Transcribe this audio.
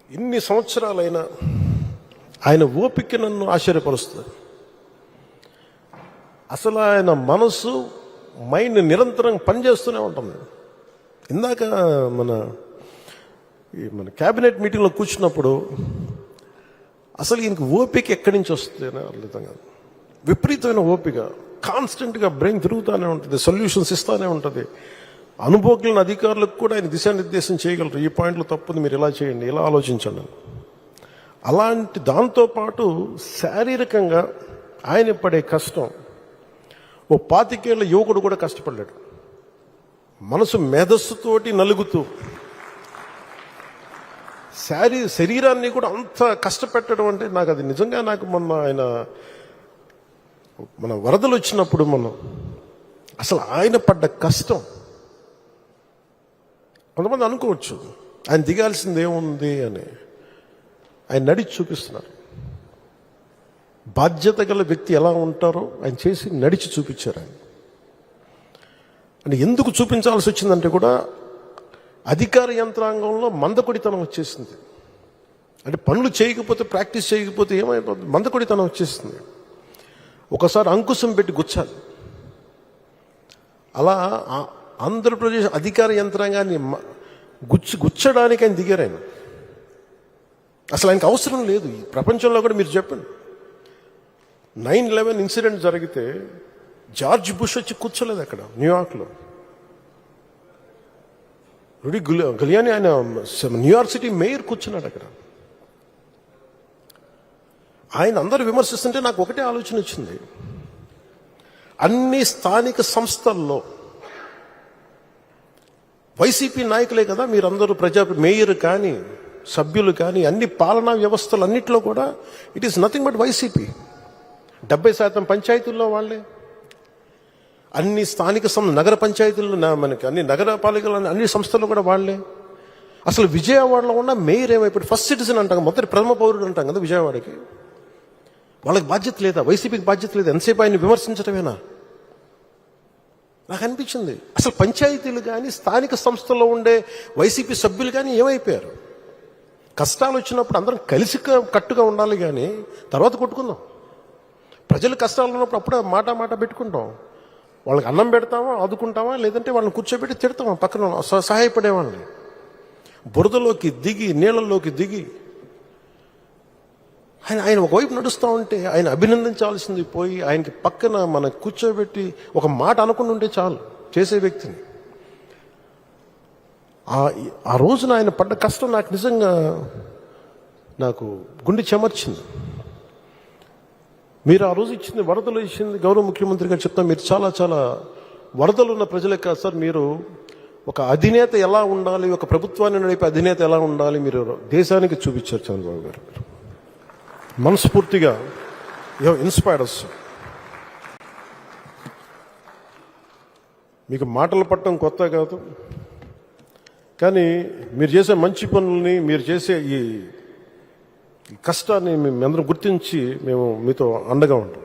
ఇన్ని సంవత్సరాలైనా ఆయన ఓపిక నన్ను ఆశ్చర్యపరుస్తుంది. అసలు ఆయన మనసు మైండ్ నిరంతరం పనిచేస్తూనే ఉంటుంది. ఇందాక మన క్యాబినెట్ మీటింగ్లో కూర్చున్నప్పుడు అసలు ఈయనకి ఓపిక ఎక్కడి నుంచి వస్తుంది అని అర్థం కాదు. విపరీతమైన ఓపిక, కాన్స్టెంట్గా బ్రెయిన్ తిరుగుతూనే ఉంటుంది, సొల్యూషన్స్ ఇస్తూనే ఉంటుంది. అనుభవజ్ఞులైన అధికారులకు కూడా ఆయన దిశానిర్దేశం చేయగలరు. ఈ పాయింట్లు తప్పుంది, మీరు ఇలా చేయండి, ఇలా ఆలోచించండి. అలాంటి దాంతోపాటు శారీరకంగా ఆయన పడే కష్టం ఓ 25 ఏళ్ల యువకుడు కూడా కష్టపడ్డాడు. మనసు మేధస్సుతోటి నలుగుతూ శరీరాన్ని కూడా అంత కష్టపెట్టడం అంటే నాకు అది నిజంగా నాకు మన వరదలు వచ్చినప్పుడు అసలు ఆయన పడ్డ కష్టం కొంతమంది అనుకోవచ్చు ఆయన దిగాల్సింది ఏముంది అని. ఆయన నడిచి చూపిస్తున్నారు. బాధ్యత గల వ్యక్తి ఎలా ఉంటారో ఆయన చేసి నడిచి చూపించారు. ఆయన అంటే ఎందుకు చూపించాల్సి వచ్చిందంటే కూడా అధికార యంత్రాంగంలో మందకొడితనం వచ్చేసింది. అంటే పనులు చేయకపోతే, ప్రాక్టీస్ చేయకపోతే ఏమైపోతుంది, మందకొడితనం వచ్చేసింది. ఒకసారి అంకుశం పెట్టి గుచ్చాలి. అలా ఆంధ్రప్రదేశ్ అధికార యంత్రాంగాన్ని గుచ్చడానికి ఆయన దిగారు. ఆయన అసలు ఆయనకు అవసరం లేదు. ఈ ప్రపంచంలో కూడా మీరు చెప్పండి, 9/11 ఇన్సిడెంట్ జరిగితే జార్జ్ బుష్ వచ్చి కూర్చోలేదు అక్కడ న్యూయార్క్లో. రుడి గిలియాని ఆయన న్యూయార్క్ సిటీ మేయర్ కూర్చున్నాడు అక్కడ. ఆయన అందరూ విమర్శిస్తుంటే నాకు ఒకటే ఆలోచన వచ్చింది. అన్ని స్థానిక సంస్థల్లో వైసీపీ నాయకులే కదా మీరందరూ, మేయర్ కానీ సభ్యులు కానీ అన్ని పాలనా వ్యవస్థలు అన్నింటిలో కూడా it is nothing but YCP. 70% పంచాయతీల్లో వాళ్ళే, అన్ని స్థానిక నగర పంచాయతీల్లో మనకి అన్ని నగరపాలికలు అన్ని సంస్థలు కూడా వాళ్ళే. అసలు విజయవాడలో ఉన్న మేయర్ ఏమైపోయి ఫస్ట్ సిటిజన్ అంటాం, మొదటి ప్రథమ పౌరుడు అంటాం కదా విజయవాడకి. వాళ్ళకి బాధ్యత లేదా? వైసీపీకి బాధ్యత లేదా? ఎంతసేపు ఆయన విమర్శించడమేనా? నాకు అనిపించింది అసలు పంచాయతీలు కానీ స్థానిక సంస్థల్లో ఉండే వైసీపీ సభ్యులు కానీ ఏమైపోయారు? కష్టాలు వచ్చినప్పుడు అందరం కలిసి కట్టుగా ఉండాలి, కానీ తర్వాత కొట్టుకుందాం. ప్రజలు కష్టాలు ఉన్నప్పుడు అప్పుడే మాట పెట్టుకుంటాం. వాళ్ళకి అన్నం పెడతామా, ఆదుకుంటామా, లేదంటే వాళ్ళని కూర్చోబెట్టి తిడతామా పక్కన సహాయపడే వాళ్ళని. బురదలోకి దిగి, నీళ్ళల్లోకి దిగి ఆయన ఒకవైపు నడుస్తూ ఉంటే ఆయన అభినందించాల్సింది పోయి ఆయనకి పక్కన మనం కూర్చోబెట్టి ఒక మాట అనుకుని ఉంటే చాలు చేసే వ్యక్తిని. ఆ రోజున ఆయన పడ్డ కష్టం నాకు నిజంగా నాకు గుండె చెమర్చింది. మీరు ఆ రోజు ఇచ్చింది, వరదలు ఇచ్చింది, గౌరవ ముఖ్యమంత్రి గారు చెప్తాం, మీరు చాలా చాలా వరదలు ఉన్న ప్రజలే కాదు సార్, మీరు ఒక అధినేత ఎలా ఉండాలి, ఒక ప్రభుత్వాన్ని నడిపే అధినేత ఎలా ఉండాలి మీరు దేశానికి చూపించారు చంద్రబాబు గారు. మనస్ఫూర్తిగా ఇన్స్పైర్డ్ అస్. మీకు మాటలు పట్టడం కొత్త కాదు, కానీ మీరు చేసే మంచి పనుల్ని, మీరు చేసే ఈ కష్టాన్ని మేము అందరం గుర్తించి మేము మీతో అండగా ఉంటాం.